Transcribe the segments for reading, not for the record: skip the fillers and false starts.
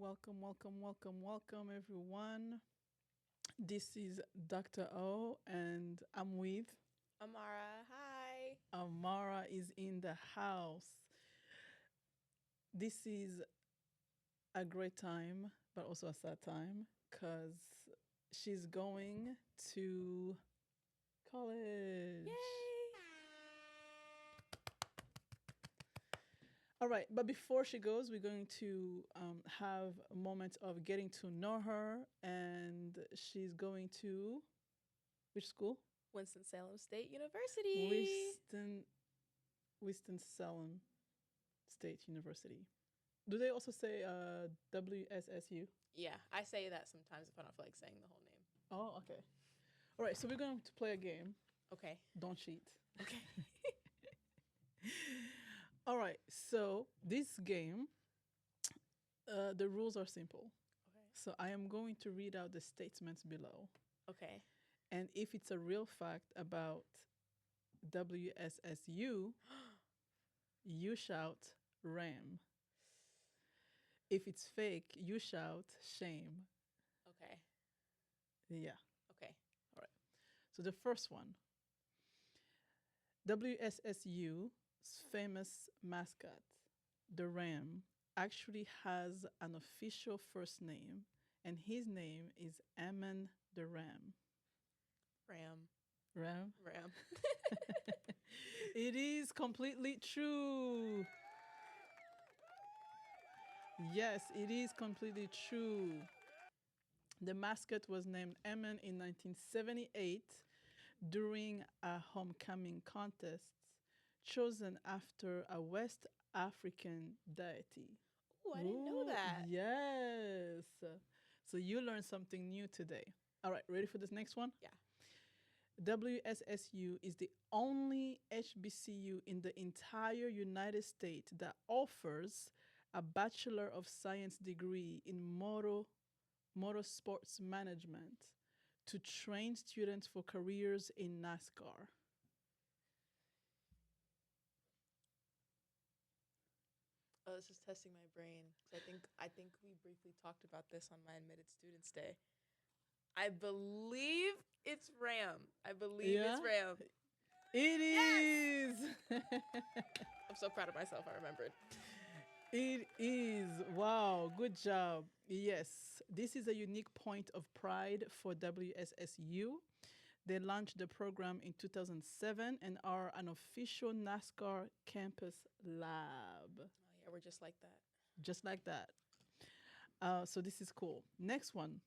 Welcome, everyone. This is Dr. O, and I'm with Amara, hi. Amara is in the house. This is a great time, but also a sad time because she's going to college. Yay! All right, but before she goes, we're going to have a moment of getting to know her, and she's going to which school? Winston-Salem State University. Winston-Salem State University. Do they also say WSSU? Yeah, I say that sometimes if I don't feel like saying the whole name. Oh, okay. All right, so we're going to play a game. Okay. Don't cheat. Okay. All right, so this game, the rules are simple. Okay. So I am going to read out the statements below. Okay. And if it's a real fact about WSSU, you shout Ram. If it's fake, you shout shame. Okay. Yeah. Okay. All right. So the first one, WSSU's famous mascot, the Ram, actually has an official first name, and his name is Ammon the Ram. Ram. Ram? Ram. It is completely true. Yes, it is completely true. The mascot was named Ammon in 1978 during a homecoming contest chosen after a West African deity. Ooh, I didn't know that. Yes. So you learned something new today. All right, ready for this next one? Yeah. WSSU is the only HBCU in the entire United States that offers a Bachelor of Science degree in motorsports management to train students for careers in NASCAR. Oh, this is testing my brain. 'Cause I think we briefly talked about this on my admitted students day. I believe it's Ram. Yeah? It's Ram. It is. I'm so proud of myself. I remembered. It is. Wow, good job. Yes, this is a unique point of pride for WSSU. They launched the program in 2007 and are an official NASCAR campus lab. Oh yeah, we're just like that. Just like that. So this is cool. Next one.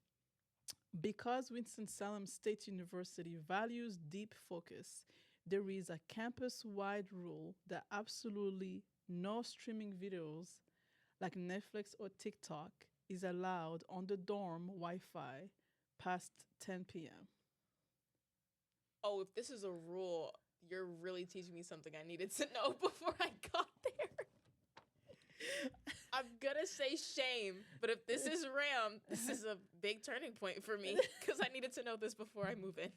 Because Winston-Salem State University values deep focus, there is a campus-wide rule that absolutely no streaming videos like Netflix or TikTok is allowed on the dorm Wi-Fi past 10 p.m. Oh, if this is a rule, you're really teaching me something I needed to know before I got there. I'm gonna say shame, but if this is Ram, this is a big turning point for me because I needed to know this before I move in.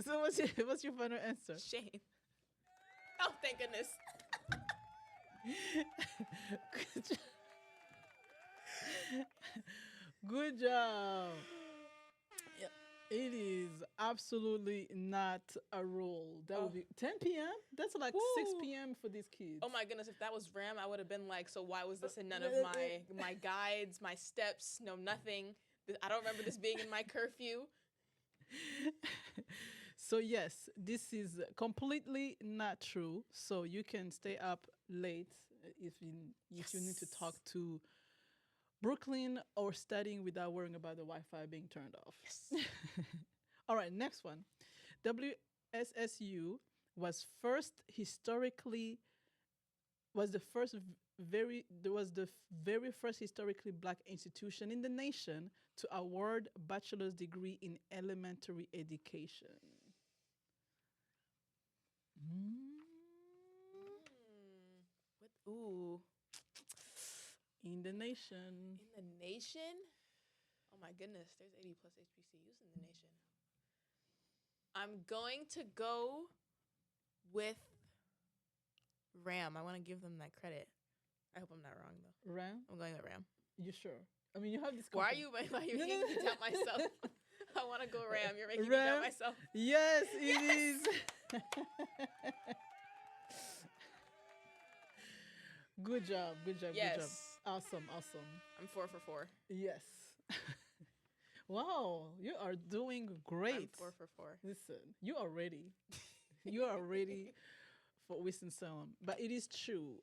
So what's your final answer? Shame. Oh, thank goodness. Good job. Yeah. It is absolutely not a rule. That would be 10 p.m. That's like 6 Woo. p.m. for these kids. Oh my goodness, if that was Ram, I would have been like, so why was this in none of my guides, my steps, no nothing. I don't remember this being in my curfew. So yes, this is completely not true. So you can stay up late if you need to talk to Brooklyn or studying without worrying about the Wi-Fi being turned off. Yes. All right, next one. WSSU was the very first historically black institution in the nation to award bachelor's degree in elementary education. What? Ooh. In the nation. In the nation? Oh my goodness, there's 80 plus HBCUs in the nation. I'm going to go with Ram. I want to give them that credit. I hope I'm not wrong though. Ram? I'm going with Ram. You sure? I mean, you have this Why are confidence. you why are you No, no, making me doubt myself? no. I want to go Ram. You're making me doubt Ram. myself. Yes, it Yes. is. Good job. Good job. Good job. Yes. Awesome. Awesome. I'm 4 for 4. Yes. Wow, you are doing I'm great. 4 for 4. Listen, you are ready. You are ready for Winston-Salem. But it is true.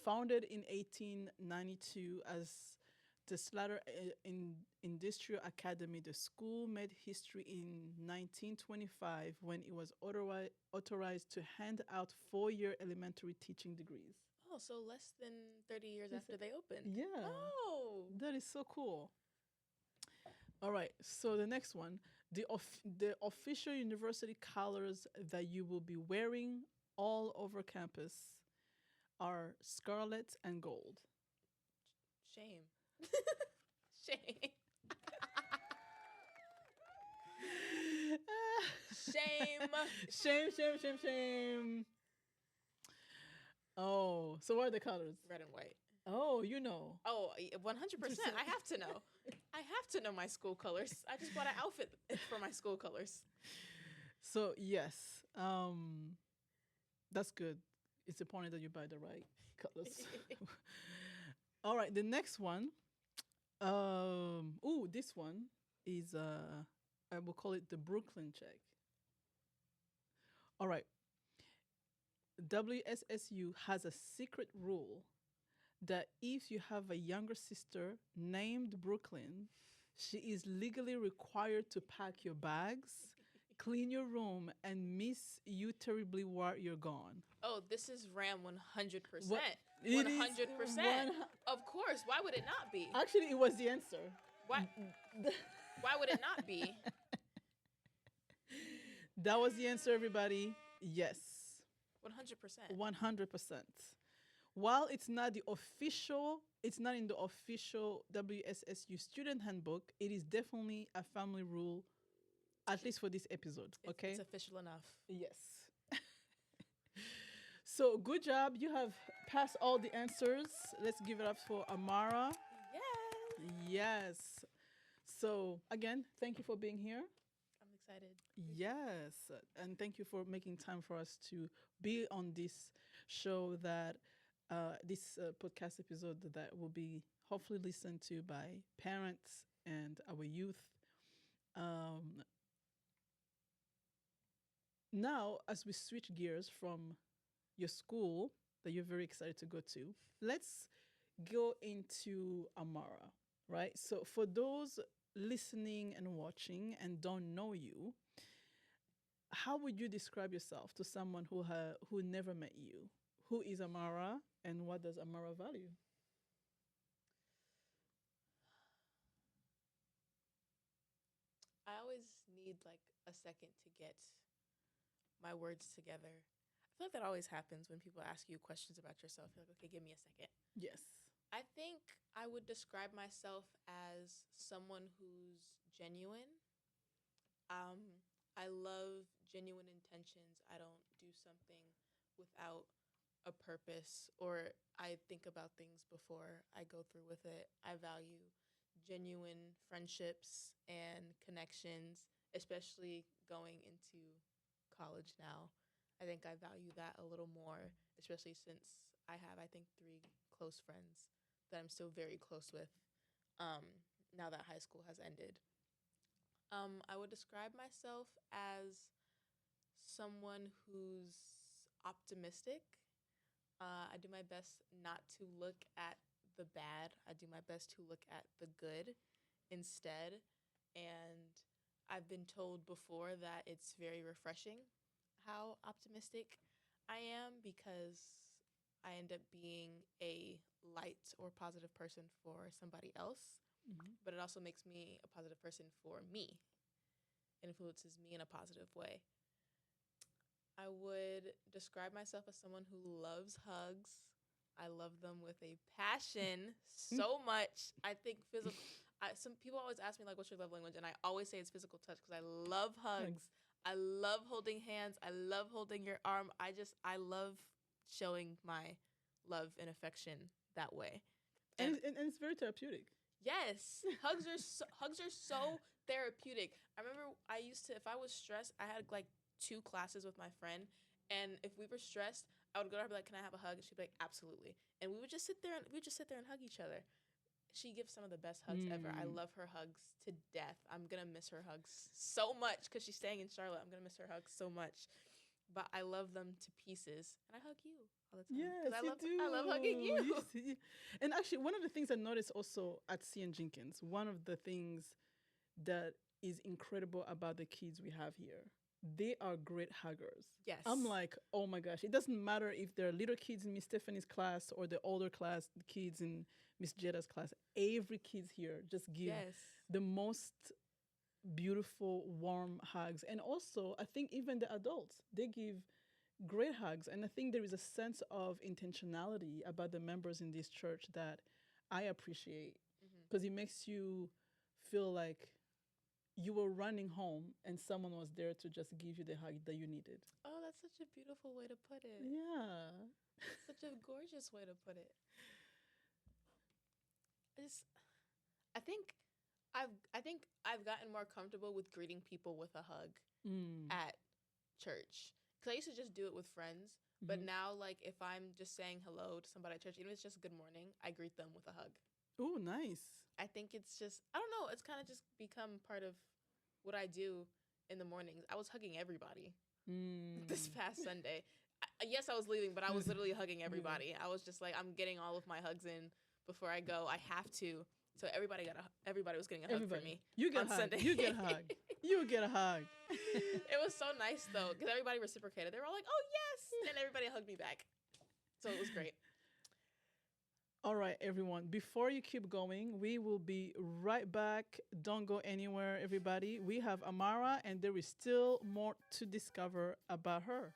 Founded in 1892 as the Slater Industrial Academy, the school made history in 1925 when it was authorized to hand out 4-year elementary teaching degrees. Oh, so less than 30 years Listen, after they opened. yeah, Oh. that is so cool. All right, so the next one, the official university colors that you will be wearing all over campus are scarlet and gold. Shame. Shame. Shame. Shame, shame, shame, shame. Oh, so what are the colors? Red and white. Oh, you know. Oh, 100%. I have to know. I have to know my school colors. I just bought an outfit for my school colors. So yes, that's good. It's important that you buy the right colors. All right, the next one. Oh, this one is I will call it the Brooklyn check. All right, WSSU has a secret rule that if you have a younger sister named Brooklyn, she is legally required to pack your bags, clean your room, and miss you terribly while you're gone. Oh, this is Ram 100%. What it is 100%. Of course. Why would it not be? Actually, it was the answer. Why? Why would it not be? That was the answer, everybody. Yes, 100%. 100%. While it's not in the official WSSU student handbook, it is definitely a family rule, at least for this episode. Okay? It's official enough. Yes. So good job. You have passed all the answers. Let's give it up for Amara. Yes. Yes. So again, thank you for being here. I'm excited. Yes. And thank you for making time for us to be on this show that this podcast episode that will be hopefully listened to by parents and our youth. Um, Now, as we switch gears from your school that you're very excited to go to, let's go into Amara, right? So, for those listening and watching and don't know you, how would you describe yourself to someone who never met you? Who is Amara and what does Amara value? I always need like a second to get my words together. I feel like that always happens when people ask you questions about yourself. You're like, okay, give me a second. Yes. I think I would describe myself as someone who's genuine. I love genuine intentions. I don't do something without a purpose, or I think about things before I go through with it. I value genuine friendships and connections, especially going into college now. I think I value that a little more, especially since I have, I think, 3 close friends that I'm still very close with now that high school has ended. I would describe myself as someone who's optimistic. I do my best not to look at the bad. I do my best to look at the good instead. And I've been told before that it's very refreshing how optimistic I am because I end up being a light or positive person for somebody else, Mhm. but it also makes me a positive person for me. It influences me in a positive way. I would describe myself as someone who loves hugs. I love them with a passion so much. I think physical. Some people always ask me like, "What's your love language?" And I always say it's physical touch because I love hugs. Hugs. I love holding hands. I love holding your arm. I love showing my love and affection that way. And And it's very therapeutic. yes, hugs are so therapeutic. I remember I used to, if I was stressed, I had like two classes with my friend, and if we were stressed, I would go to her and be like, "Can I have a hug?" And she'd be like, "Absolutely." And we would just sit there and hug each other. She gives some of the best hugs ever. I Mm. love her hugs to death. I'm gonna miss her hugs so much because she's staying in Charlotte. I'm gonna miss her hugs so much, but I love them to pieces, and I hug you all the time because Yes, you I love hugging do. You you. see, and actually, one of the things I noticed also at CN Jenkins, one of the things that is incredible about the kids we have here, they are great huggers. I'm Yes, like, oh my gosh, it doesn't matter if they're little kids in Miss Stephanie's class or the older class, the kids in Miss Jetta's class. Every kids here just give yes. the most beautiful, warm hugs. And also, I think even the adults, they give great hugs. And I think there is a sense of intentionality about the members in this church that I appreciate Hmm. because it makes you feel like you were running home and someone was there to just give you the hug that you needed. Oh, that's such a beautiful way to put it. Yeah. That's such a gorgeous way to put it. I just, I think I think I've gotten more comfortable with greeting people with a hug Mm. at church. Cause I used to just do it with friends, but Hmm. now like if I'm just saying hello to somebody at church, even if it's just good morning, I greet them with a hug. Oh, nice. I think it's just I don't know, it's kind of just become part of what I do in the mornings. I was hugging everybody this Mm. past Sunday. Yes, I was leaving, but I was literally hugging Yeah. everybody. I was just like, I'm getting all of my hugs in before I go. I have to. So everybody was getting a hug from Everybody. me You get a on hug. Sunday. You get a hug. You get a hug. It was so nice though, because everybody reciprocated. They were all like, "Oh yes," and everybody hugged me back. So it was great. All right, everyone. Before you keep going, we will be right back. Don't go anywhere, everybody. We have Amara, and there is still more to discover about her.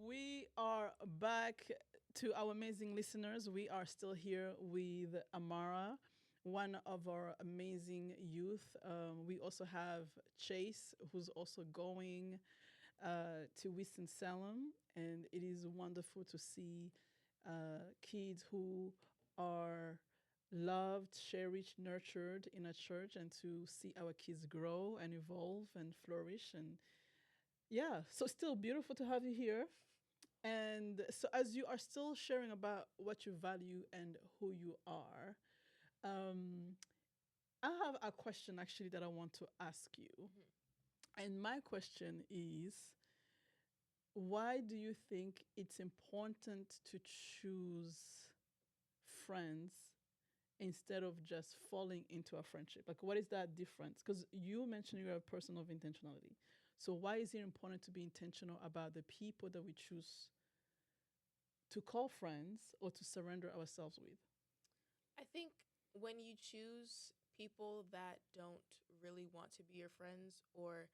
We are back to our amazing listeners. We are still here with Amara, one of our amazing youth. We also have Chase, who's also going to Winston-Salem, and it is wonderful to see kids who are loved, cherished, nurtured in a church, and to see our kids grow and evolve and flourish. And yeah, so still beautiful to have you here. And so, as you are still sharing about what you value and who you are, um, I have a question actually that I want to ask you. Mhm. And my question is, why do you think it's important to choose friends instead of just falling into a friendship? Like, what is that difference? Because you mentioned you're a person of intentionality. So, why is it important to be intentional about the people that we choose to call friends or to surrender ourselves with? I think when you choose people that don't really want to be your friends or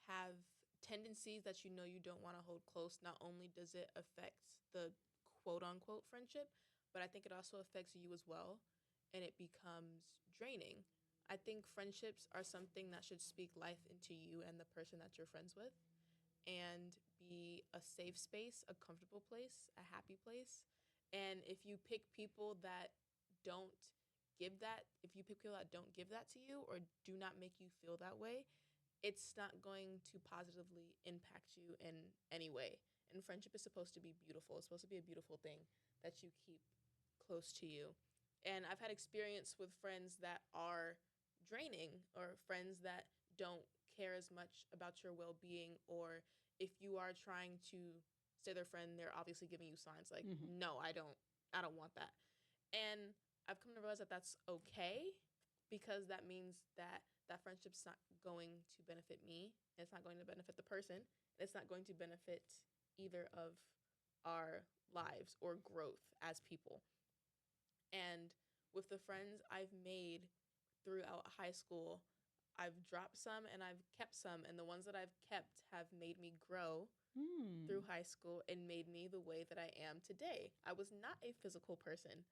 have tendencies that you don't want to hold close, not only does it affect the quote unquote friendship, but I think it also affects you as well and it becomes draining. I think friendships are something that should speak life into you and the person that you're friends with and be a safe space, a comfortable place, a happy place. And if you pick people that don't if you pick people that don't give that to you or do not make you feel that way, it's not going to positively impact you in any way. And friendship is supposed to be beautiful. It's supposed to be a beautiful thing that you keep close to you. And I've had experience with friends that are draining or friends that don't care as much about your well-being, or if you are trying to say their friend, they're obviously giving you signs like, Mm-hmm. "No, I don't want that." And I've come to realize that that's okay because that means that that friendship's not going to benefit me. It's not going to benefit the person. It's not going to benefit either of our lives or growth as people. And with the friends I've made throughout high school, I've dropped some and I've kept some. And the ones that I've kept have made me grow Hmm. through high school and made me the way that I am today. I was not a physical person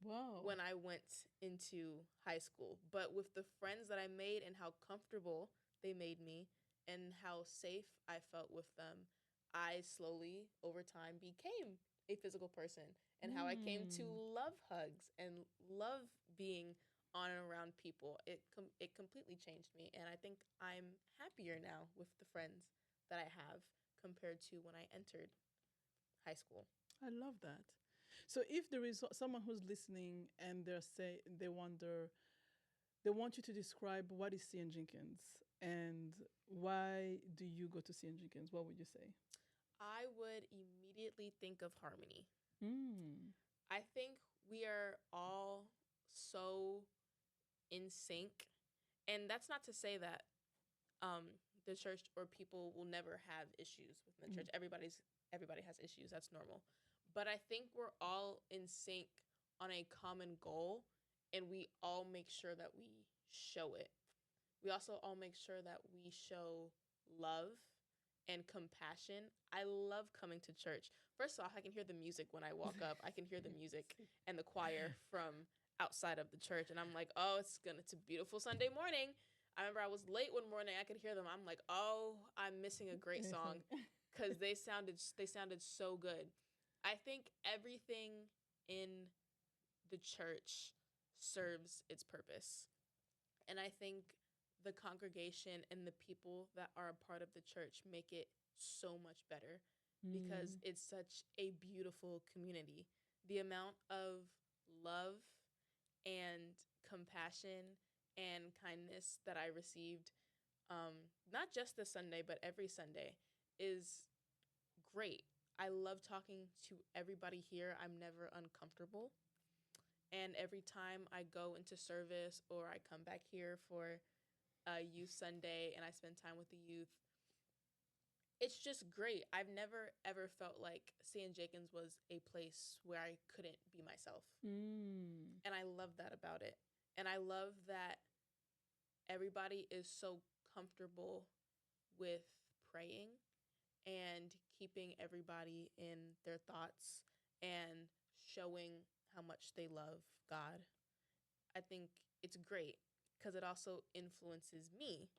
Wow. when I went into high school, but with the friends that I made and how comfortable they made me and how safe I felt with them, I slowly over time became a physical person, and how I came to Hmm. love hugs and love being on and around people. It completely changed me, and I think I'm happier now with the friends that I have compared to when I entered high school. I love that. So if there is someone who's listening and they wonder, they want you to describe what is CN Jenkins and why do you go to CN Jenkins? What would you say? I would immediately think of harmony. Mm. I think we are all so in sync. And that's not to say that the church or people will never have issues within the Mm. church. Everybody has issues. That's normal. But I think we're all in sync on a common goal, and we all make sure that we show it. We also all make sure that we show love and compassion. I love coming to church. First off, I can hear the music when I walk up. I can hear the music and the choir from outside of the church, and I'm like, oh, it's a beautiful Sunday morning. I remember I was late one morning. I could hear them. I'm like, oh, I'm missing a great song, because they sounded so good. I think everything in the church serves its purpose. And I think the congregation and the people that are a part of the church make it so much better, because Mm. it's such a beautiful community. The amount of love and compassion and kindness that I received, not just this Sunday, but every Sunday, is great. I love talking to everybody here. I'm never uncomfortable. And every time I go into service or I come back here for a youth Sunday and I spend time with the youth, it's just great. I've never ever felt like San Jacobs was a place where I couldn't be myself. Mm. And I love that about it. And I love that everybody is so comfortable with praying and keeping everybody in their thoughts and showing how much they love God. I think it's great because it also influences me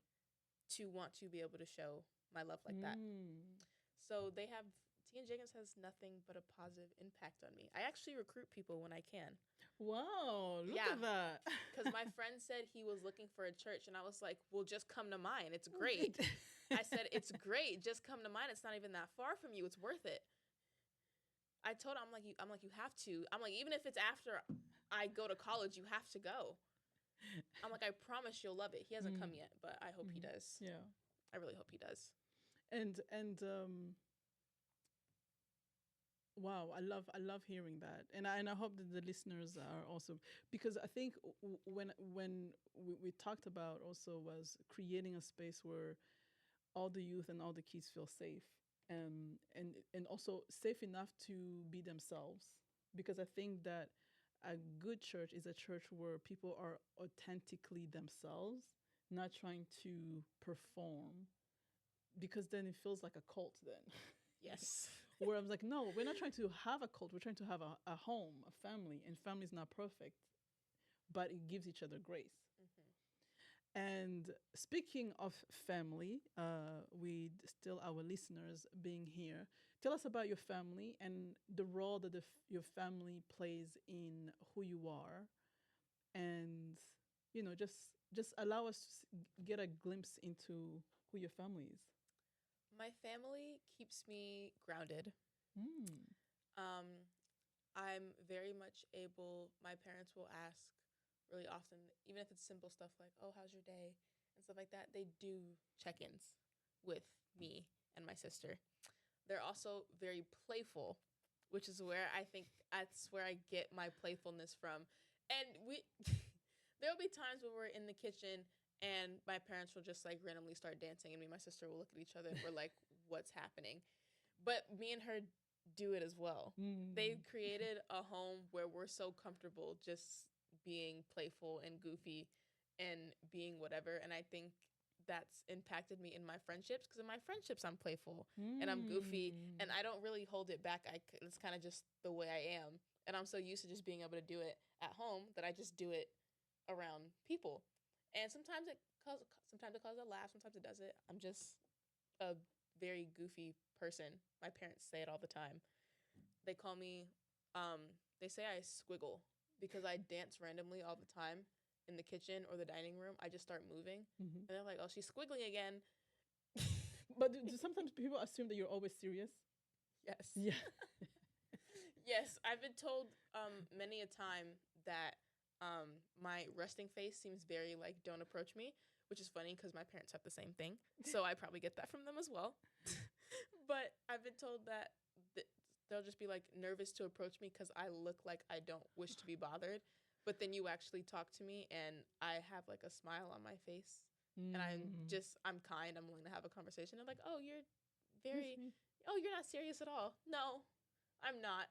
to want to be able to show my love like that. Mm. So they have T and Jacobs has nothing but a positive impact on me. I actually recruit people when I can. Wow, look Yeah, at that. because my friend said he was looking for a church, and I was like, "Well, just come to mine. It's Okay. great." I said, "It's great. Just come to mine. It's not even that far from you. It's worth it." I told him, "You have to." I'm like, "Even if it's after I go to college, you have to go." I'm like, "I promise you'll love it." He hasn't Mm. come yet, but I hope he Mm. does. Yeah. I really hope he does. And wow, I love hearing that, and I hope that the listeners are also, because I think when we talked about also was creating a space where all the youth and all the kids feel safe, and also safe enough to be themselves, because I think that a good church is a church where people are authentically themselves, not trying to perform, because then it feels like a cult then. Yes. Where I'm like, no, we're not trying to have a cult. We're trying to have a home, a family, and family is not perfect, but it gives each other grace. Hmm. And speaking of family, with still our listeners being here, tell us about your family and the role that your family plays in who you are, and just allow us to get a glimpse into who your family is. My family keeps me grounded. Mm. Um, I'm very much able, my parents will ask really often, even if it's simple stuff like, oh, how's your day? And stuff like that. They do check ins with me and my sister. They're also very playful, which is where I think that's where I get my playfulness from. And there'll be times when we're in the kitchen and my parents will just like randomly start dancing, and me and my sister will look at each other and we're like, what's happening? But me and her do it as well. Mm. They've created a home where we're so comfortable just being playful and goofy and being whatever. And I think that's impacted me in my friendships, because in my friendships I'm playful and I'm goofy Mm. and I don't really hold it back. It's kind of just the way I am, and I'm so used to just being able to do it at home that I just do it around people. And sometimes it causes a laugh, sometimes it doesn't. I'm just a very goofy person. My parents say it all the time. They call me, they say I squiggle because I dance randomly all the time in the kitchen or the dining room. I just start moving, Mhm. and they're like, "Oh, she's squiggling again." But do sometimes people assume that you're always serious? Yes. Yeah. Yes, I've been told many a time that my resting face seems very like don't approach me, which is funny because my parents have the same thing, so I probably get that from them as well. But I've been told that th- they'll just be like nervous to approach me because I look like I don't wish to be bothered. But then you actually talk to me, and I have like a smile on my face, and Mm. I'm kind. I'm willing to have a conversation. I'm like, oh, Yes, very, me. you're not serious at all. No, I'm not.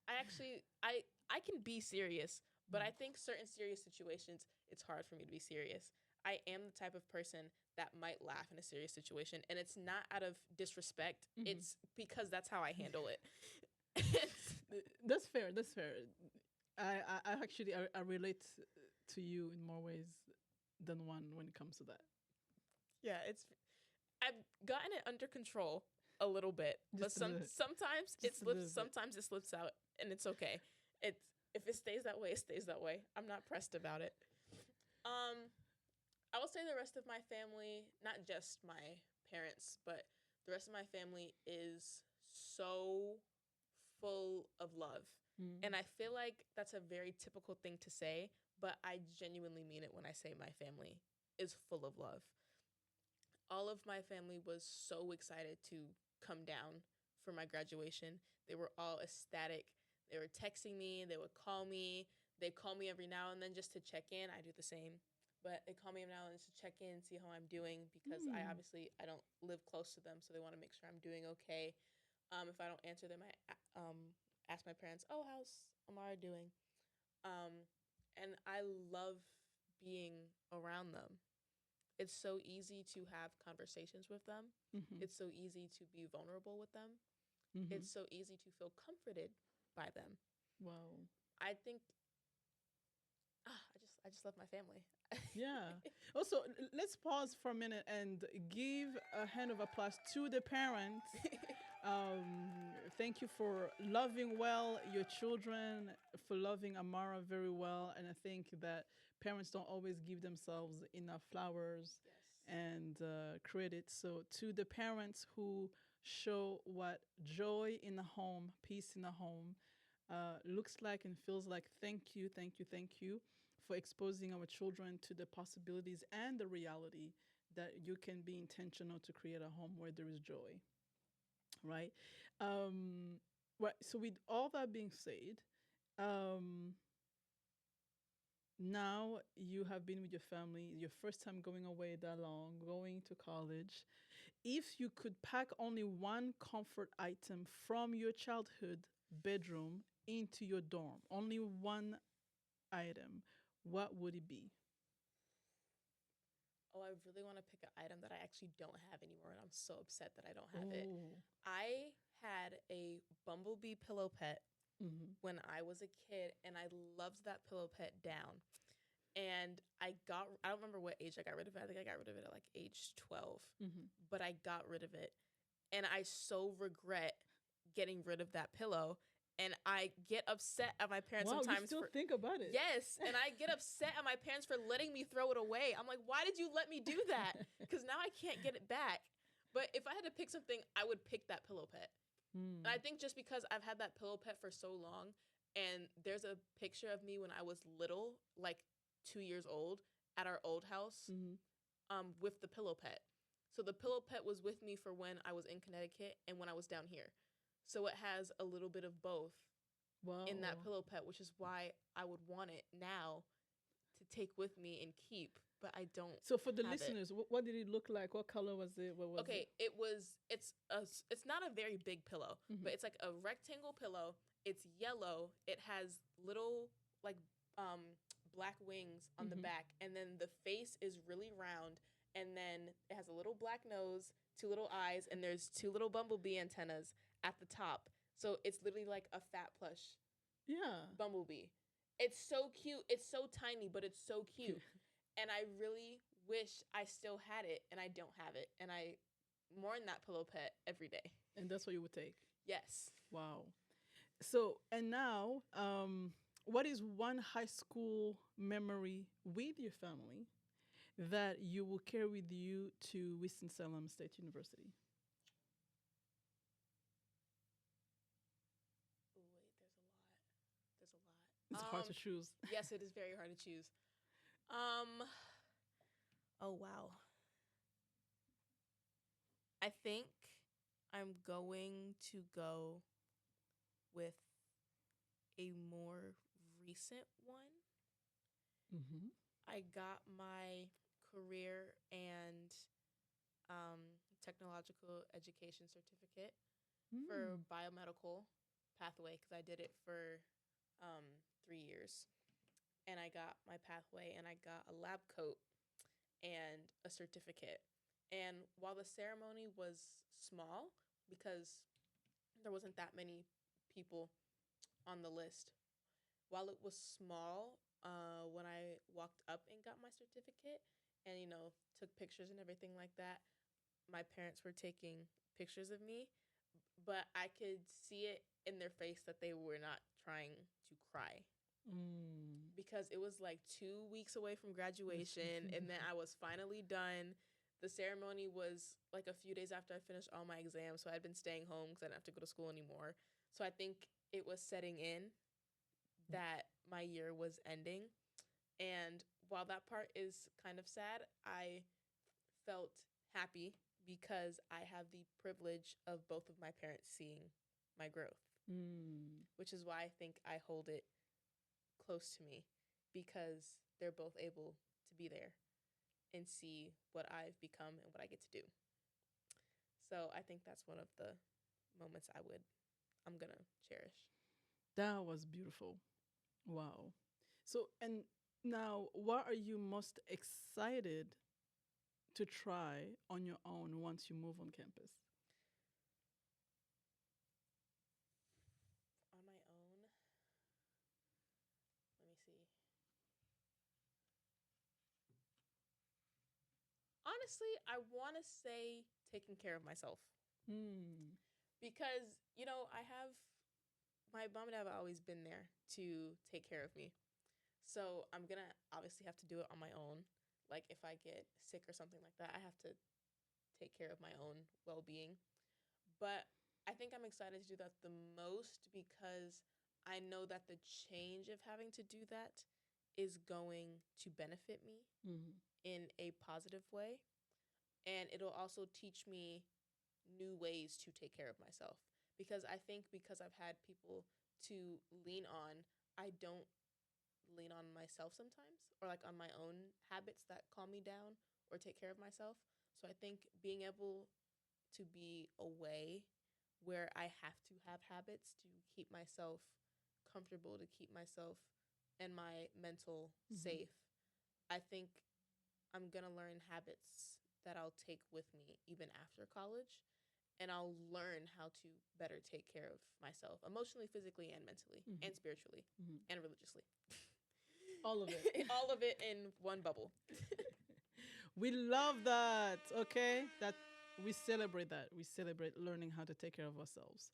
I actually I can be serious, but I think certain serious situations it's hard for me to be serious. I am the type of person that might laugh in a serious situation, and it's not out of disrespect. Mhm. It's because that's how I handle it. It's, That's fair. That's fair. I actually I relate to you in more ways than one when it comes to that. yeah, it's I've gotten it under control a little bit, but Just a little, just a little bit. sometimes it slips out, and it's okay. It's if it stays that way, it stays that way. I'm not pressed about it. Um I will say the rest of my family, not just my parents, but the rest of my family is so full of love. Mm. And I feel like that's a very typical thing to say, but I genuinely mean it when I say my family is full of love. All of my family was so excited to come down for my graduation. They were all ecstatic. They were texting me, they would call me. They call me every now and then just to check in. I do the same. But they call me every now and then to check in, see how I'm doing, because Mm. I don't live close to them, so they want to make sure I'm doing okay. If I don't answer them, I ask my parents, "Oh, how's Amara doing?" And I love being around them. It's so easy to have conversations with them. Mhm. It's so easy to be vulnerable with them. Mhm. It's so easy to feel comforted by them. Wow. I think I just love my family. Yeah. Also, let's pause for a minute and give a hand of applause to the parents. Thank you for loving well your children, for loving Amara very well. And I think that parents don't always give themselves enough flowers Yes. and credit. So, to the parents who show what joy in the home, peace in the home, looks like and feels like, thank you, thank you, thank you for exposing our children to the possibilities and the reality that you can be intentional to create a home where there is joy, right? Right. So, with all that being said, um, now you have been with your family, your first time going away that long, going to college. If you could pack only one comfort item from your childhood bedroom into your dorm, only one item, what would it be? Oh, I really want to pick an item that I actually don't have anymore, and I'm so upset that I don't have it. Oh. I had a bumblebee pillow pet Mm-hmm. when I was a kid, and I loved that pillow pet down. And I don't remember what age I got rid of it. I think I got rid of it at like age 12, Mm-hmm. but I got rid of it. And I so regret getting rid of that pillow. And I get upset at my parents Wow, you sometimes still for, think about it. yes. And I get upset at my parents for letting me throw it away. I'm like, why did you let me do that? Because now I can't get it back. But if I had to pick something, I would pick that pillow pet. And I Mm. think just because I've had that pillow pet for so long, and there's a picture of me when I was little, like 2 years old, at our old house, Mm-hmm. with the pillow pet. So the pillow pet was with me for when I was in Connecticut and when I was down here. So it has a little bit of both in that Wow. pillow pet, which is why I would want it now to take with me and keep, but I don't So for the have it. listeners, what did it look like? What color was it? What was it? Okay, it's not a very big pillow, Mm-hmm. but it's like a rectangle pillow. It's yellow. It has little like black wings on the Mm-hmm. back, and then the face is really round, and then it has a little black nose, two little eyes, and there's two little bumblebee antennas at the top. So it's literally like a fat plush Yeah. bumblebee. It's so cute. It's so tiny, but it's so cute. And I really wish I still had it, and I don't have it. And I mourn that pillow pet every day. And that's what you would take. Yes. Wow. So, and now, what is one high school memory with your family that you will carry with you to Winston-Salem State University? Ooh, wait, there's a lot. It's hard to choose. Yes, it is very hard to choose. Um, oh wow. I think I'm going to go with a more recent one. Mm-hmm. I got my career and technological education certificate for Mm. biomedical pathway because I did it for 3 years. And I got my pathway and I got a lab coat and a certificate. And while the ceremony was small, because there wasn't that many people on the list, while it was small, when I walked up and got my certificate and, took pictures and everything like that, my parents were taking pictures of me, but I could see it in their face that they were not trying to cry Mm. because it was like 2 weeks away from graduation and then I was finally done. The ceremony was like a few days after I finished all my exams, so I'd been staying home because I didn't have to go to school anymore. So I think it was setting in that my year was ending. And while that part is kind of sad, I felt happy because I have the privilege of both of my parents seeing my growth, Mm. which is why I think I hold it close to me because they're both able to be there and see what I've become and what I get to do. So I think that's one of the moments I'm going to cherish. That was beautiful. Wow. So, and now, what are you most excited to try on your own once you move on campus? On my own, let me see. Honestly, I want to say taking care of myself Mm. because, I have my mom and dad have always been there to take care of me. So I'm going to obviously have to do it on my own. Like if I get sick or something like that, I have to take care of my own well being. But I think I'm excited to do that the most because I know that the change of having to do that is going to benefit me Mm. in a positive way. And it'll also teach me new ways to take care of myself. Because I think because I've had people to lean on, I don't lean on myself sometimes or like on my own habits that calm me down or take care of myself. So I think being able to be away where I have to have habits to keep myself comfortable, to keep myself and my mental Mm-hmm. safe. I think I'm going to learn habits that I'll take with me even after college. And I'll learn how to better take care of myself emotionally, physically, and mentally, Mm-hmm. and spiritually, Mm-hmm. and religiously. All of it. All of it in one bubble. We love that. Okay, that we celebrate that. We celebrate learning how to take care of ourselves.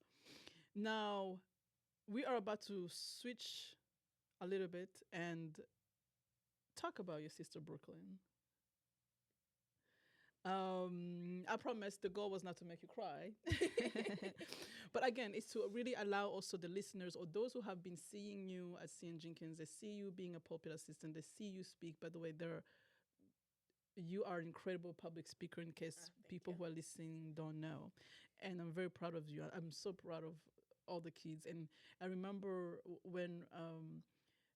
Now we are about to switch a little bit and talk about your sister Brooklyn. I promise the goal was not to make you cry. But again, it's to really allow also the listeners or those who have been seeing you at CN Jenkins, they see you being a pulpit assistant, they see you speak. By the way, you are an incredible public speaker in case Thank people you. who are listening don't know. And I'm very proud of you. I'm so proud of all the kids. And I remember when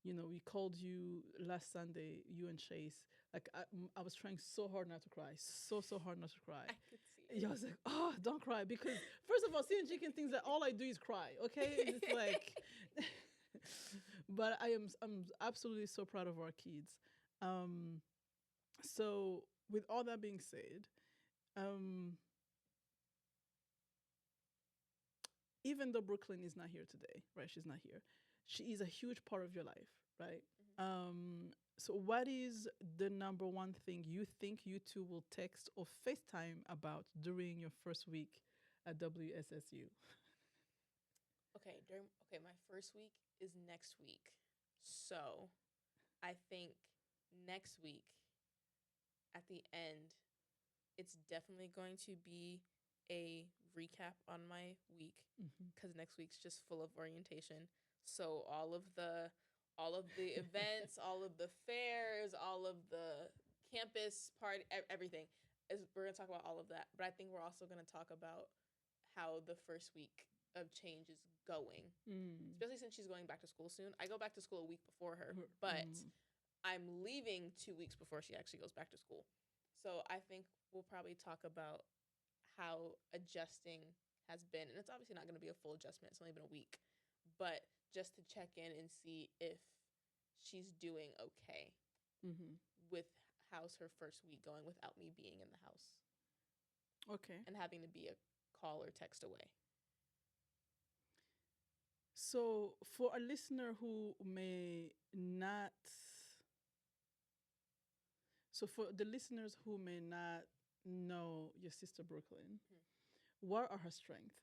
We called you last Sunday, you and Chase. Like I was trying so hard not to cry, so hard not to cry. I could see Yeah, I was like, oh, don't cry because first of all, seeing chicken thinks that all I do is cry. Okay, it's like, but I'm absolutely so proud of our kids. Um, so with all that being said, um, even though Brooklyn is not here today, right? She's not here. She is a huge part of your life, right? it. So what is the number one thing you think you two will text or FaceTime about during your first week at WSSU? Okay, my first week is next week. So I think next week at the end, it's definitely going to be a recap on my week Mm-hmm. because next week's just full of orientation. So all of the events, all of the fairs, all of the campus party, everything is we're gonna talk about all of that. But I think we're also gonna talk about how the first week of change is going, Mm. especially since she's going back to school soon. I go back to school a week before her, but Mm. I'm leaving 2 weeks before she actually goes back to school. So I think we'll probably talk about how adjusting has been. And it's obviously not going to be a full adjustment, it's only been a week. But just to check in and see if she's doing okay Mm-hmm. with how's her first week going without me being in the house Okay. and having to be a call or text away. So for a listener who may not, so for the listeners who may not know your sister Brooklyn, Hmm. what are her strengths?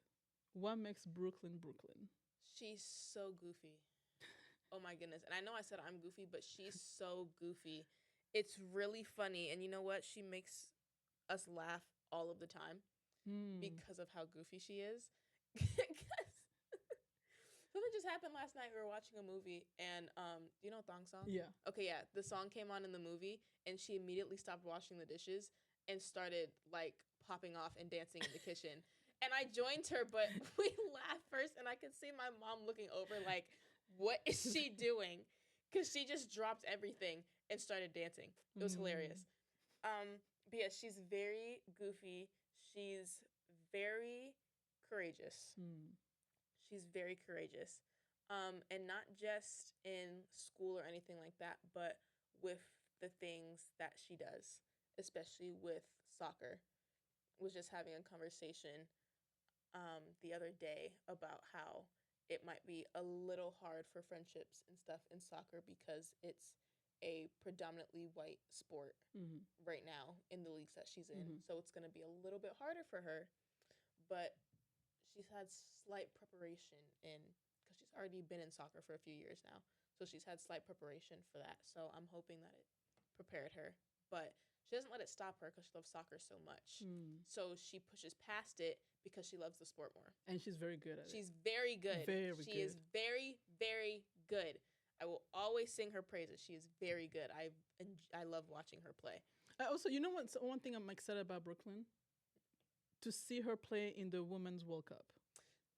What makes Brooklyn Brooklyn? She's so goofy. Oh my goodness. And I know I said I'm goofy, but she's so goofy. It's really funny. And you know what? She makes us laugh all of the time Mm. because of how goofy she is. Something just happened last night. We were watching a movie, and you know Thong Song? Yeah. Okay, yeah. The song came on in the movie, and she immediately stopped washing the dishes and started like popping off and dancing in the kitchen. And I joined her, but we laughed first, and I could see my mom looking over like, "What is she doing?" Because she just dropped everything and started dancing. It was Mm. hilarious. But yeah, she's very goofy. She's very courageous. Mm. She's very courageous. And not just in school or anything like that, but with the things that she does, especially with soccer. Was just having a conversation the other day about how it might be a little hard for friendships and stuff in soccer because it's a predominantly white sport Mm-hmm. right now in the leagues that she's in. Mm-hmm. So it's going to be a little bit harder for her, but she's had slight preparation in because she's already been in soccer for a few years now. So she's had slight preparation for that. So I'm hoping that it prepared her. But she doesn't let it stop her because she loves soccer so much. Mm. So she pushes past it because she loves the sport more. And she's very good at it. She's very good. Very She good. is very, very good. I will always sing her praises. She is very good. I love watching her play. Also, you know what's one thing I'm excited about Brooklyn? To see her play in the Women's World Cup.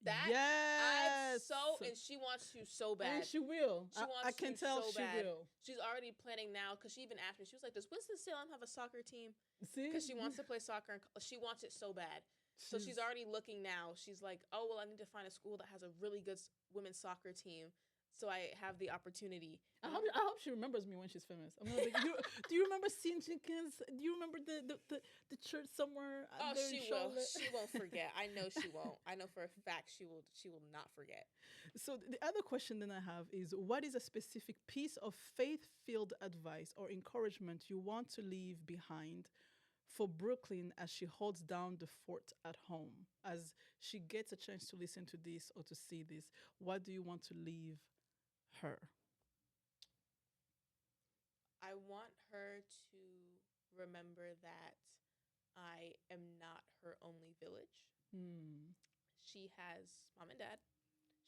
That Yes. and she wants to so And bad. she will. She I wants can to tell so she bad. will. She's already planning now because she even asked me. She was like, "Does Winston-Salem have a soccer team?" See? Because she wants to play soccer and she wants it so bad. So she's already looking now. She's like, "Oh well, I need to find a school that has a really good women's soccer team, so I have the opportunity." I hope she remembers me when she's famous. I'm gonna be like, do you remember seeing Jenkins? Do you remember the church somewhere? Oh, there she in will. Charlotte? She won't forget. I know she won't. I know for a fact she will. She will not forget. So the other question then I have is, what is a specific piece of faith-filled advice or encouragement you want to leave behind for Brooklyn as she holds down the fort at home? As she gets a chance to listen to this or to see this, what do you want to leave her? I want her to remember that I am not her only village. Hmm. She has mom and dad.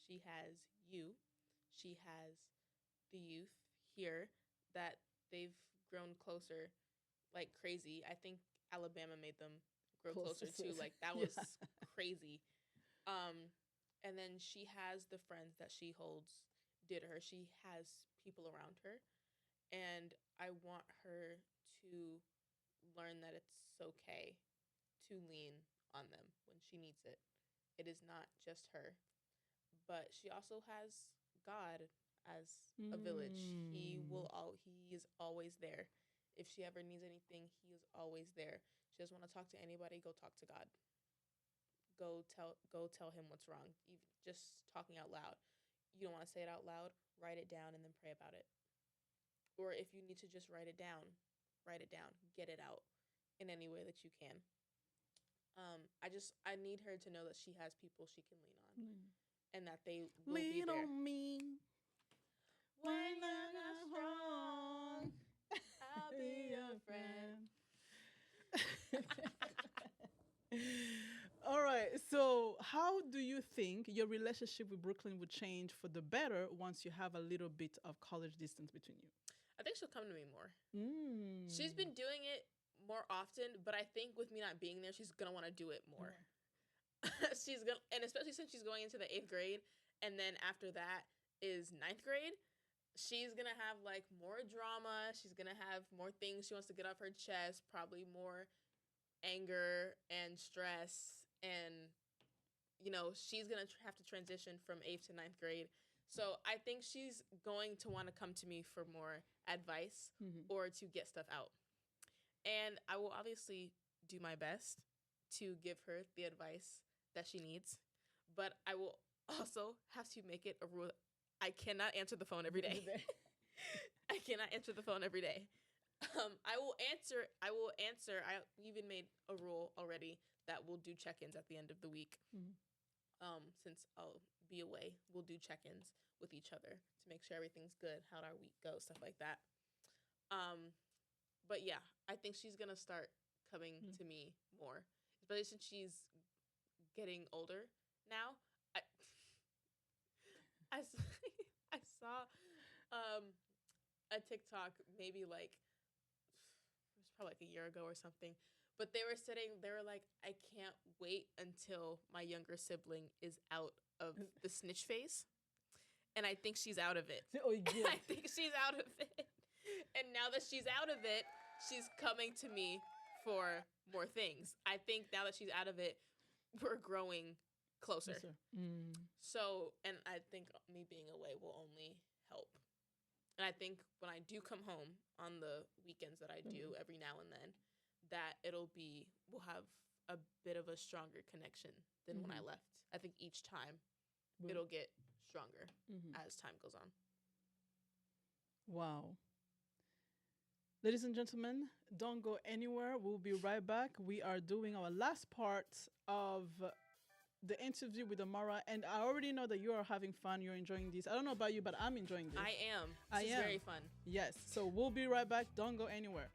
She has you. She has the youth here that they've grown closer like crazy. I think Alabama made them grow closer too. Like that Yeah. was crazy. Um, and then she has the friends that she holds dear to her. She has people around her, and I want her to learn that it's okay to lean on them when she needs it. It is not just her, but she also has God as a village. Mm. He is always there. If she ever needs anything, he is always there. She doesn't want to talk to anybody, go talk to God. Go tell him what's wrong. Even just talking out loud. You don't want to say it out loud, write it down and then pray about it. Or if you need to just write it down, get it out in any way that you can. I need her to know that she has people she can lean on Mm. and that they will be Lean there on me when when you're I'm not not strong. wrong. I'll be Be your a friend. friend. All right. So, how do you think your relationship with Brooklyn would change for the better once you have a little bit of college distance between I think she'll come to me more. you? She's been doing it more often, but I think with me not being there, she's gonna want to do it more. More. She's gonna, and especially since she's going into the 8th grade, and then after that is ninth grade. She's gonna have like more drama. She's gonna have more things she wants to get off her chest. Probably more anger and stress, and she's gonna have to transition from 8th to ninth grade. So I think she's going to want to come to me for more advice Mm-hmm. or to get stuff out. And I will obviously do my best to give her the advice that she needs. But I will also have to make it a rule. I cannot answer the phone every day. I cannot answer the phone every day. I will answer. I will answer. I even made a rule already that we'll do check-ins at the end of the week. Mhm. Since I'll be away, we'll do check-ins with each other to make sure everything's good, how our week goes, stuff like that. Um, but yeah, I think she's gonna start coming Mm. to me more, especially since she's getting older now. I I, I saw um, a TikTok maybe like it was probably like a year ago or something. But they were like, I can't wait until my younger sibling is out of the snitch phase. And I think she's out of it. Oh, good. I think she's out of it. And now that she's out of it, she's coming to me for more things. I think now that she's out of it, we're growing closer. Yes, sir. Mm. So, and I think me being away will only help. And I think when I do come home on the weekends that I do every now and then, that we'll have a bit of a stronger connection than when I left. I think each time it'll get stronger as time goes on. Wow. Ladies and gentlemen, don't go anywhere. We'll be right back. We are doing our last part of the interview with Amara, and I already know that you are having fun. You're enjoying this. I don't know about you, but I'm enjoying this. I am. I This is am. very fun. Yes. So we'll be right back. Don't go anywhere.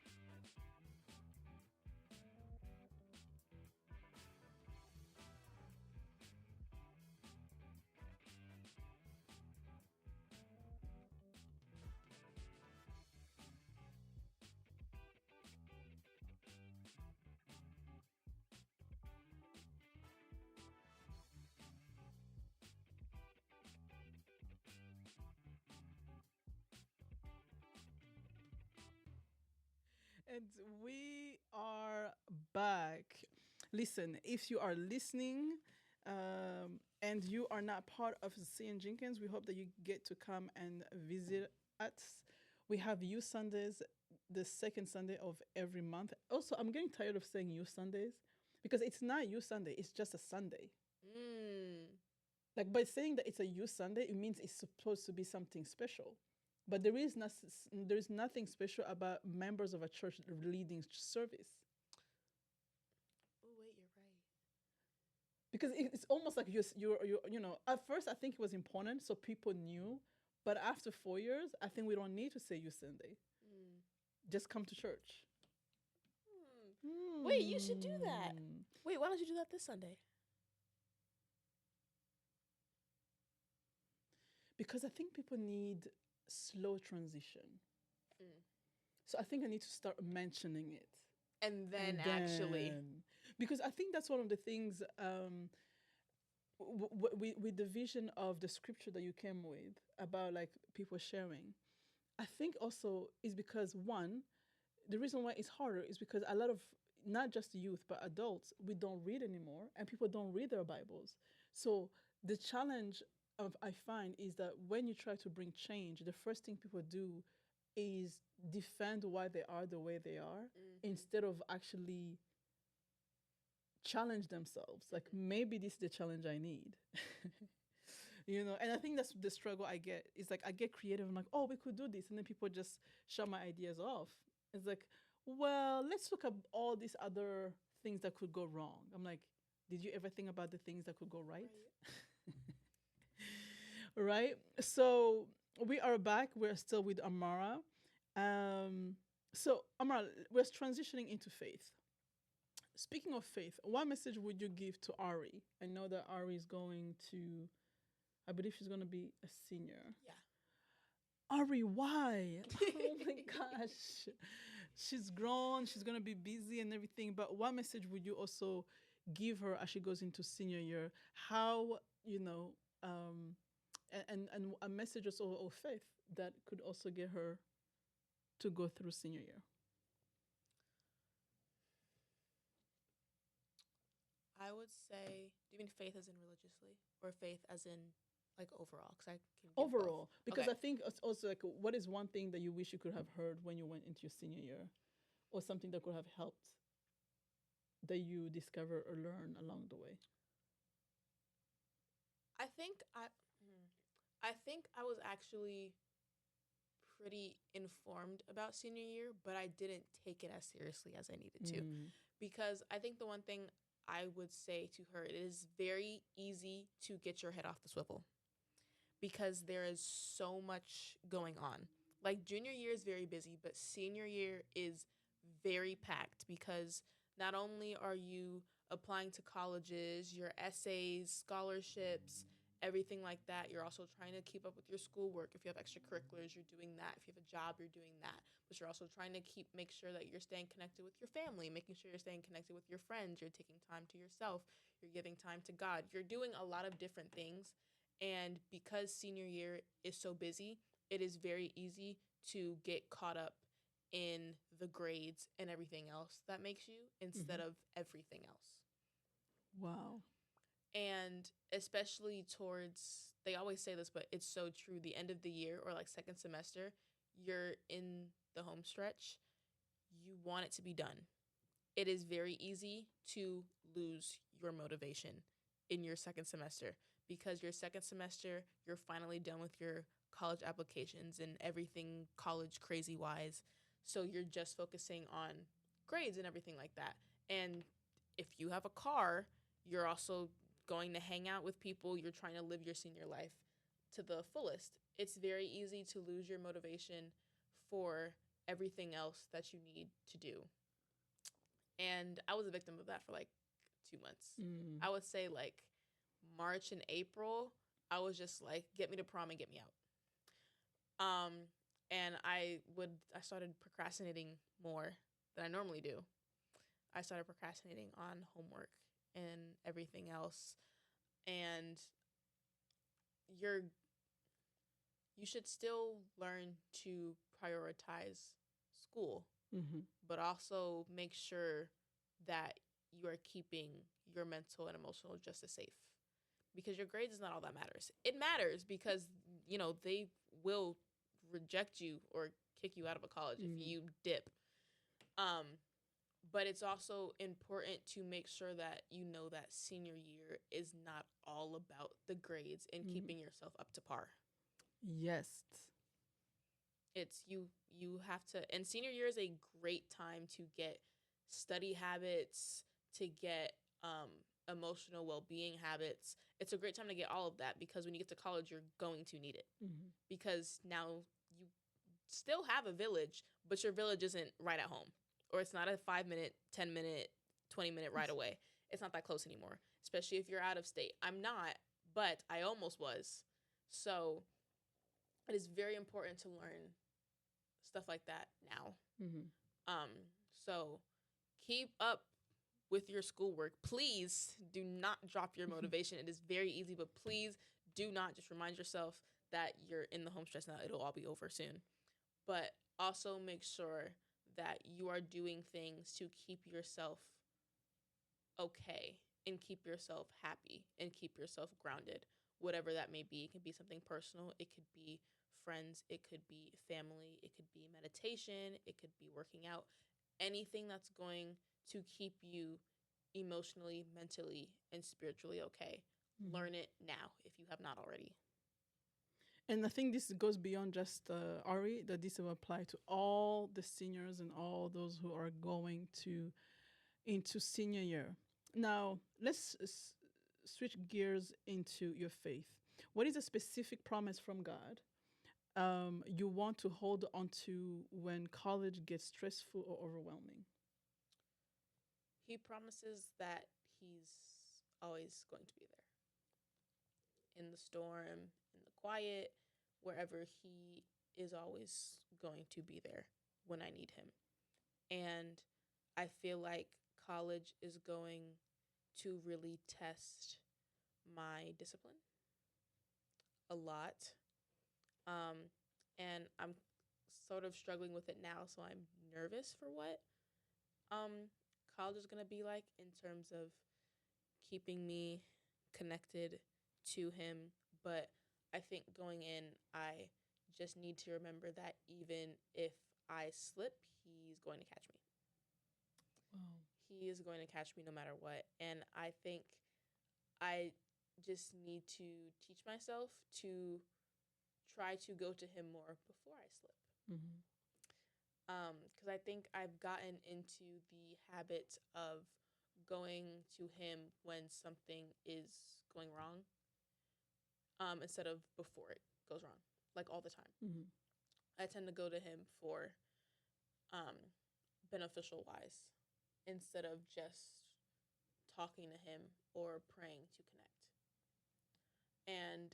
And we are back. Listen, if you are listening and you are not part of CN Jenkins, we hope that you get to come and visit us. We have youth Sundays the second Sunday of every month. Also, I'm getting tired of saying youth Sundays because it's not youth Sunday, it's just a Sunday. Mm. Like by saying that it's a youth Sunday, it means it's supposed to be something special. But there is nothing special about members of a church leading service Oh, wait, you're right. because it's almost like at first I think it was important so people knew, but after 4 years I think we don't need to say youth Sunday. Mm. Just come to church. Wait, you should do that. Hmm. Wait, why don't you do that this Sunday? Because I think people need slow transition. Mm. So I think I need to start mentioning it. And then actually. Because I think that's one of the things with the vision of the scripture that you came with about like people sharing, I think also is because one, the reason why it's harder is because a lot of not just youth but adults, we don't read anymore and people don't read their Bibles. So the challenge of I find is that when you try to bring change, the first thing people do is defend why they are the way they are Mm-hmm. instead of actually challenge themselves. Like maybe this is the challenge I need. And I think that's the struggle I get. It's like I get creative. I'm like, oh, we could do this, and then people just shut my ideas off. It's like, well, let's look at all these other things that could go wrong. I'm like, did you ever think about the things that could go right? Right. Right. So we are back. We're still with Amara. Um, so Amara, we're transitioning into faith. Speaking of faith, what message would you give to Ari? I know that Ari is going to, I believe she's going to be a senior. Yeah. Ari, why? Oh my gosh. She's grown, she's going to be busy and everything. But what message would you also give her as she goes into senior year? How, and a message also of faith that could also get her to go through senior year. I would say, do you mean faith as in religiously or faith as in like overall? Because I can give both. Overall, because Okay. I think it's also like, what is one thing that you wish you could have heard when you went into your senior year, or something that could have helped that you discover or learn along the way? I think I, I think I was actually pretty informed about senior year, but I didn't take it as seriously as I needed to. Mm. Because I think the one thing I would say to her, it is very easy to get your head off the swivel because there is so much going on. Like junior year is very busy, but senior year is very packed because not only are you applying to colleges, your essays, scholarships, everything like that, you're also trying to keep up with your schoolwork. If you have extracurriculars, you're doing that. If you have a job, you're doing that. But you're also trying to make sure that you're staying connected with your family, making sure you're staying connected with your friends, you're taking time to yourself, you're giving time to God. You're doing a lot of different things, and because senior year is so busy, it is very easy to get caught up in the grades and everything else that makes you instead Mm-hmm. of everything else. Wow. And especially towards, they always say this, but it's so true, the end of the year or like second semester, you're in the home stretch, you want it to be done. It is very easy to lose your motivation in your second semester because your second semester, you're finally done with your college applications and everything college crazy wise. So you're just focusing on grades and everything like that. And if you have a car, you're also going to hang out with people. You're trying to live your senior life to the fullest. It's very easy to lose your motivation for everything else that you need to do. And I was a victim of that for like 2 months. Mm. I would say like March and April, I was just like, get me to prom and get me out. And I started procrastinating more than I normally do. I started procrastinating on homework and everything else. And you're you should still learn to prioritize school, Mm-hmm. but also make sure that you are keeping your mental and emotional just as safe. Because your grades is not all that matters. It matters because, they will reject you or kick you out of a college if Mm. you dip. Um, but it's also important to make sure that you know that senior year is not all about the grades and Mm. keeping yourself up to par. Yes. It's you have to, and senior year is a great time to get study habits, to get emotional well-being habits. It's a great time to get all of that because when you get to college you're going to need it, Mm-hmm. because now you still have a village, but your village isn't right at home, or it's not a 5 minute, 10 minute, 20 minute right away. It's not that close anymore, especially if you're out of state. I'm not, but I almost was. So it is very important to learn stuff like that now. Mm-hmm. Um, so keep up with your schoolwork, please do not drop your motivation. It is very easy, but please do not. Just remind yourself that you're in the home stretch now. It'll all be over soon. But also make sure that you are doing things to keep yourself okay and keep yourself happy and keep yourself grounded, whatever that may be. It can be something personal, it could be friends, it could be family, it could be meditation, it could be working out. Anything that's going to keep you emotionally, mentally, and spiritually okay. Mhm. Learn it now if you have not already. And I think this goes beyond just Ari, that this will apply to all the seniors and all those who are going to into senior year. Now, let's switch gears into your faith. What is a specific promise from God you want to hold on to when college gets stressful or overwhelming? He promises that he's always going to be there in the storm, in the quiet, wherever he is always going to be there when I need him. And I feel like college is going to really test my discipline a lot. Um, and I'm sort of struggling with it now, so I'm nervous for what um, college is going to be like in terms of keeping me connected to him. But I think going in, I just need to remember that even if I slip, he's going to catch me. Wow. He is going to catch me no matter what. And I think I just need to teach myself to try to go to him more before I slip. Mm-hmm. Because I think I've gotten into the habit of going to him when something is going wrong, instead of before it goes wrong, like all the time. Mm-hmm. I tend to go to him for um, beneficial wise instead of just talking to him or praying to connect. And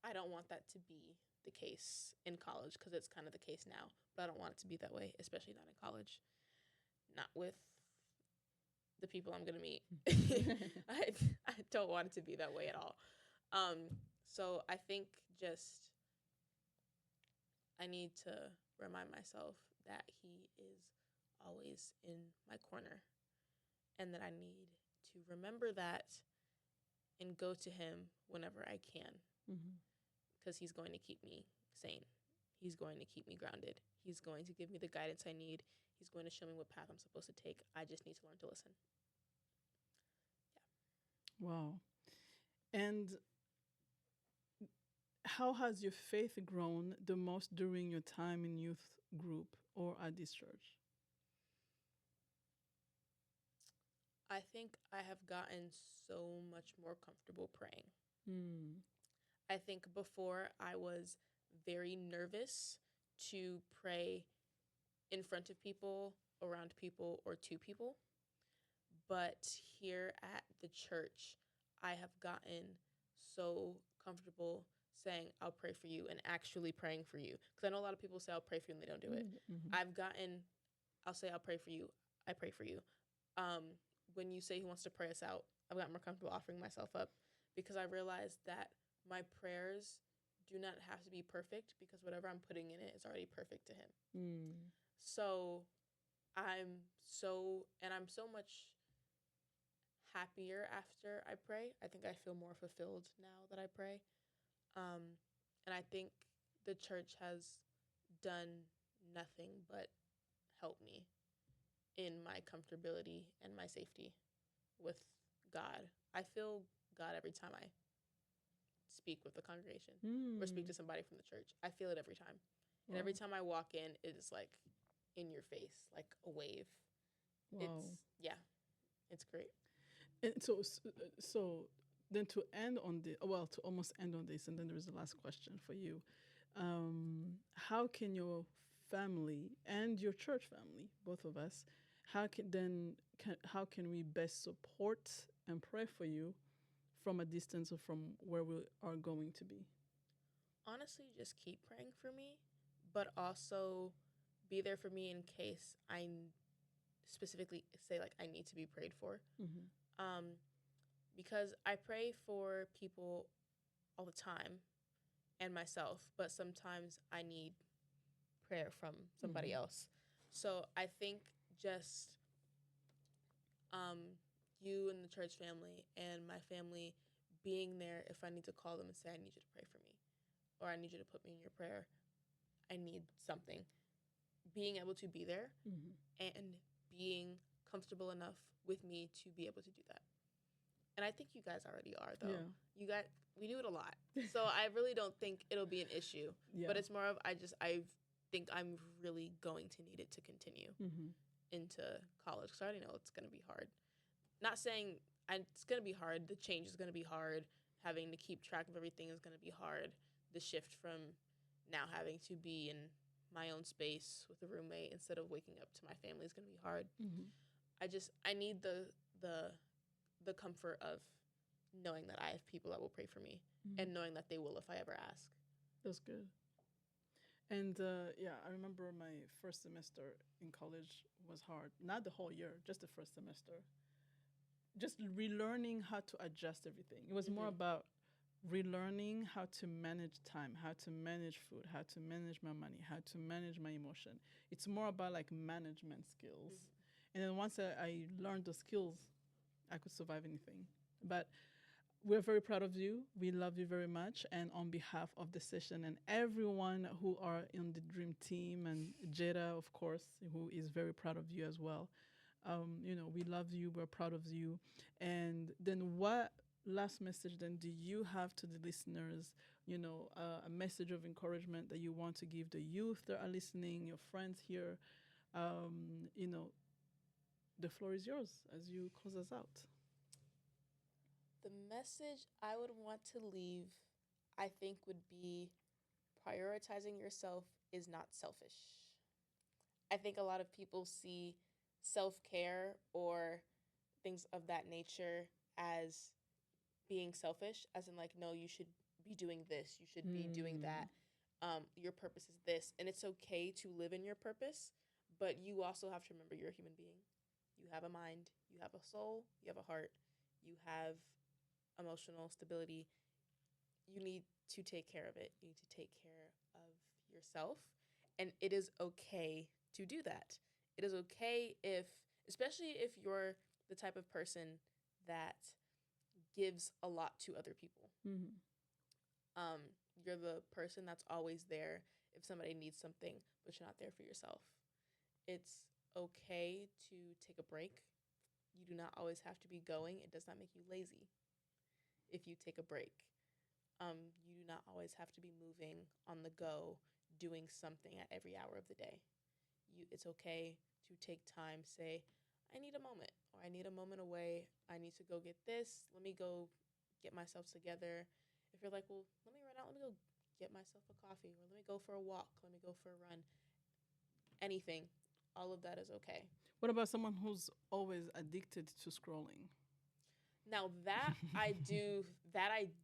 I don't want that to be the case in college because it's kind of the case now, but I don't want it to be that way, especially not in college, not with the people I'm gonna meet. I I don't want it to be that way at all. Um, so I think just I need to remind myself that he is always in my corner and that I need to remember that and go to him whenever I can Mm-hmm. because he's going to keep me sane. He's going to keep me grounded. He's going to give me the guidance I need. He's going to show me what path I'm supposed to take. I just need to learn to listen. Wow. And how has your faith grown the most during your time in youth group or at this church? I think I have gotten so much more comfortable praying. Mm. I think before I was very nervous to pray in front of people, around people, or to people. But here at the church, I have gotten so comfortable saying, I'll pray for you and actually praying for you. Because I know a lot of people say, I'll pray for you and they don't do it. Mm-hmm. I've gotten, I'll say, I'll pray for you. I pray for you. When you say he wants to pray us out, I've gotten more comfortable offering myself up because I realized that my prayers do not have to be perfect because whatever I'm putting in it is already perfect to him. Mm. So I'm so much happier after I pray. I think I feel more fulfilled now that I pray. And I think the church has done nothing but help me in my comfortability and my safety with God. I feel God every time I speak with the congregation or speak Mm. to somebody from the church. I feel it every time. And Wow. every time I walk in, it is like in your face, like a wave. Wow. It's, yeah, it's great. And so then to end on the well, to almost end on this, and then there is the last question for you. How can your family and your church family, both of us, how can we best support and pray for you from a distance or from where we are going to be? Honestly, just keep praying for me, but also be there for me in case I specifically say like I need to be prayed for. Mm-hmm. Um, because I pray for people all the time and myself, but sometimes I need prayer from somebody Mm-hmm. else. So I think just um, you and the church family and my family being there if I need to call them and say, I need you to pray for me, or I need you to put me in your prayer. I need something. Being able to be there Mm-hmm. and being comfortable enough with me to be able to do that. And I think you guys already are, though. Yeah. You got we do it a lot, so I really don't think it'll be an issue. Yeah. But it's more of I think I'm really going to need it to continue Mm-hmm. into college because I already know it's going to be hard. Not saying it's going to be hard. The change is going to be hard. Having to keep track of everything is going to be hard. The shift from now having to be in my own space with a roommate instead of waking up to my family is going to be hard. Mm-hmm. I need the the comfort of knowing that I have people that will pray for me Mm-hmm. and knowing that they will if I ever ask. That's good. And yeah, I remember my first semester in college was hard. Not the whole year, just the first semester. Just relearning how to adjust everything. It was more Mm-hmm. about relearning how to manage time, how to manage food, how to manage my money, how to manage my emotion. It's more about like management skills. Mm-hmm. And then once I learned the skills, I could survive anything. But we're very proud of you. We love you very much. And on behalf of the session and everyone who are in the dream team, and Jada, of course, who is very proud of you as well. We love you. We're proud of you. And then, what last message then do you have to the listeners? A message of encouragement that you want to give the youth that are listening, your friends here. Um, you know, the floor is yours as you close us out. The message I would want to leave, I think, would be prioritizing yourself is not selfish. I think a lot of people see self care or things of that nature as being selfish, as in, like, no, you should be doing this, you should be doing Mm, that. Your purpose is this. And it's okay to live in your purpose, but you also have to remember you're a human being. You have a mind, you have a soul, you have a heart, you have emotional stability. You need to take care of it. You need to take care of yourself. And it is okay to do that. It is okay if, especially if you're the type of person that gives a lot to other people. mm, You're the person that's always there if somebody needs something, but you're not there for yourself. It's okay to take a break. You do not always have to be going. It does not make you lazy if you take a break. You do not always have to be moving on the go, doing something at every hour of the day. It's okay to take time, say, I need a moment, or I need a moment away. I need to go get this. Let me go get myself together. If you're like, well, let me run out, let me go get myself a coffee, or let me go for a walk, let me go for a run. Anything, all of that is okay. what about someone who's always addicted to scrolling? Now that I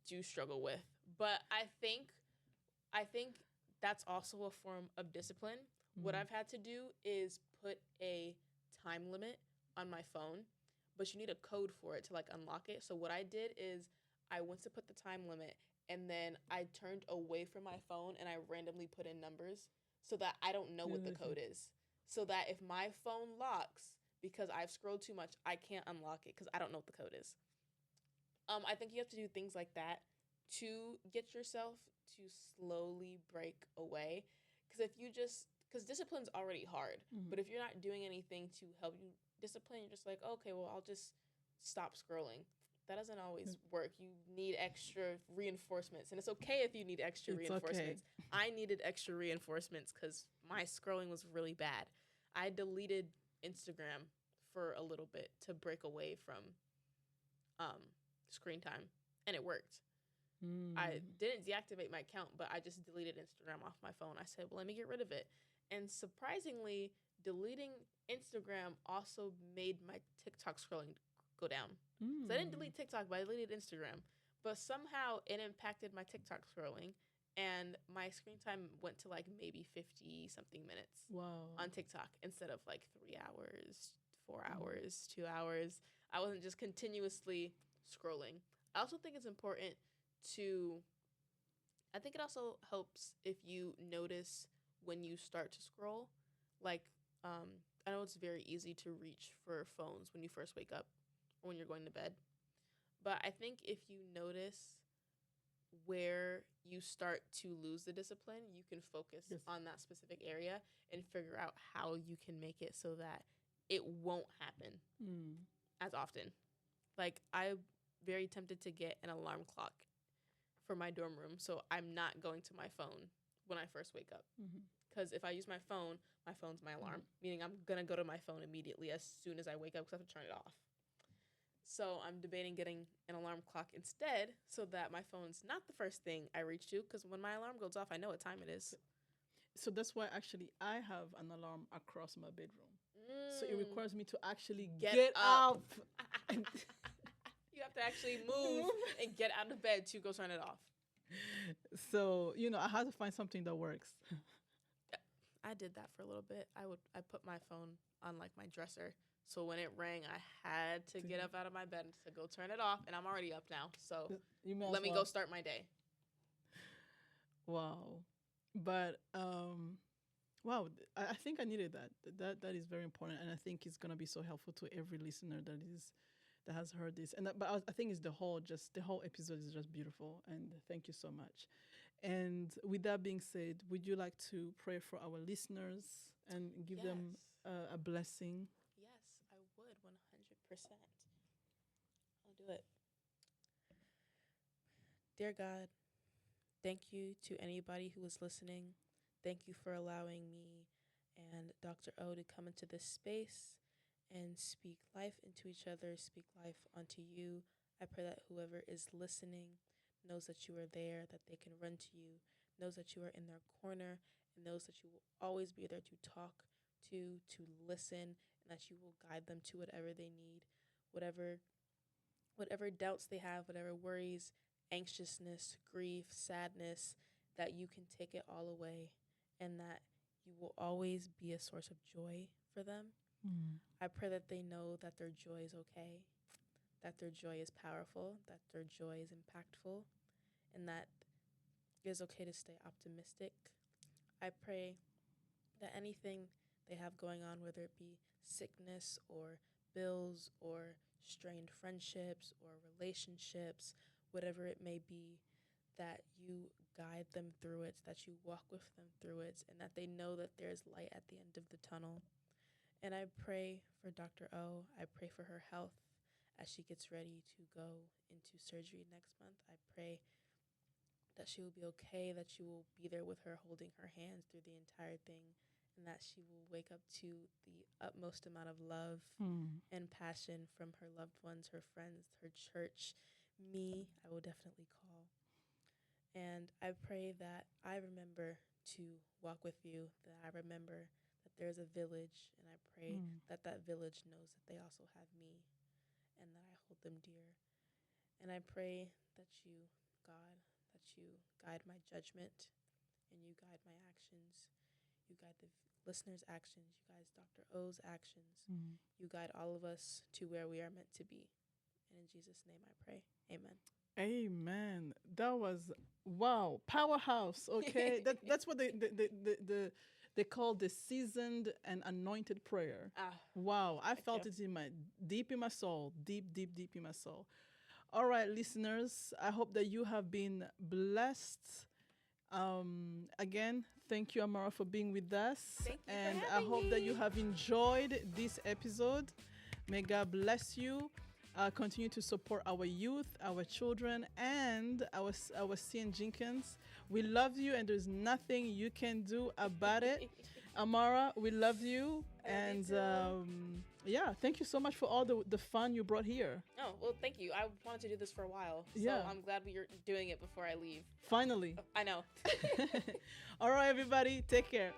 do struggle with, but I think that's also a form of discipline. What Mm, I've had to do is put a time limit on my phone, but you need a code for it to like unlock it. So what I did is I went to put the time limit and then I turned away from my phone and I randomly put in numbers so that I don't know what the code is. So that if my phone locks because I've scrolled too much, I can't unlock it because I don't know what the code is. I think you have to do things like that to get yourself to slowly break away. Because discipline's already hard, mm, but if you're not doing anything to help you discipline, you're just like, okay, well, I'll just stop scrolling. That doesn't always work. You need extra reinforcements, and it's okay if you need extra it's okay. reinforcements. I needed extra reinforcements because my scrolling was really bad. I deleted Instagram for a little bit to break away from um, screen time, and it worked. I Mm, didn't deactivate my account, but I just deleted Instagram off my phone. I said, well, let me get rid of it. And surprisingly, deleting Instagram also made my TikTok scrolling go down. So I didn't mm. delete TikTok, but I deleted Instagram. But somehow it impacted my TikTok scrolling, and my screen time went to like maybe 50 something minutes Wow. on TikTok instead of like 3 hours, 4 hours, 2 hours. I wasn't just continuously scrolling. I also think it's important to, I think it also helps if you notice when you start to scroll. Like, I know it's very easy to reach for phones when you first wake up or when you're going to bed. But I think if you notice where you start to lose the discipline, you can focus Yes. on that specific area and figure out how you can make it so that it won't happen Mm. as often. Like, I'm very tempted to get an alarm clock for my dorm room so I'm not going to my phone when I first wake up. Mm-hmm. Because if I use my phone's my alarm, meaning I'm going to go to my phone immediately as soon as I wake up because I have to turn it off. So I'm debating getting an alarm clock instead so that my phone's not the first thing I reach to, because when my alarm goes off, I know what time it is. So that's why actually I have an alarm across my bedroom. So it Mm, requires me to actually get get up. up. And You have to actually move and get out of bed to go turn it off. so, I had to find something that works. I did that for a little bit. I put my phone on like my dresser. So when it rang, I had to get up out of my bed to go turn it off, and I'm already up now. So You may as let me well. go start my day. Wow. But wow, I think I needed that. That is very important, and I think it's gonna be so helpful to every listener that has heard this. And but I think it's the whole episode is just beautiful, and thank you so much. And with that being said, would you like to pray for our listeners and give Yes. them a blessing? Yes, I would 100%. I'll do it. Dear God, thank you to anybody who was listening. Thank you for allowing me and Dr. O to come into this space and speak life into each other, speak life onto you. I pray that whoever is listening knows that you are there, that they can run to you, knows that you are in their corner, and knows that you will always be there to talk to listen, and that you will guide them to whatever they need, whatever whatever doubts they have, whatever worries, anxiousness, grief, sadness, that you can take it all away, and that you will always be a source of joy for them. Mm. I pray that they know that their joy is okay, that their joy is powerful, that their joy is impactful, and that it is okay to stay optimistic. I pray that anything they have going on, whether it be sickness or bills or strained friendships or relationships, whatever it may be, that you guide them through it, that you walk with them through it, and that they know that there's light at the end of the tunnel. And I pray for Dr. O. I pray for her health as she gets ready to go into surgery next month. I pray that she will be okay, that you will be there with her, holding her hand through the entire thing, and that she will wake up to the utmost amount of love Mm. and passion from her loved ones, her friends, her church. Me, I will definitely call. And I pray that I remember to walk with you, that I remember that there's a village, and I pray Mm. that that village knows that they also have me and that I hold them dear. And I pray that you, God, that you guide my judgment and you guide my actions. You guide the listeners' actions. You guide Dr. O's actions. Mm. You guide all of us to where we are meant to be. And in Jesus' name I pray. Amen. Amen. That was wow, powerhouse. Okay, that's what they call the seasoned and anointed prayer. Ah, Wow, I thank you. felt it in my deep in my soul, deep in my soul. All right, listeners, I hope that you have been blessed. Again, thank you, Amara, for being with us, Thank you for and I having hope that you me. have enjoyed this episode. May God bless you. Continue to support our youth, our children, and our CN Jenkins. We love you, and there's nothing you can do about it. Amara, we love you, I love you and too. yeah, thank you so much for all the fun you brought here. Oh, well, thank you. I wanted to do this for a while. So Yeah. I'm glad we are doing it before I leave. Finally. I know. All right, everybody, take care.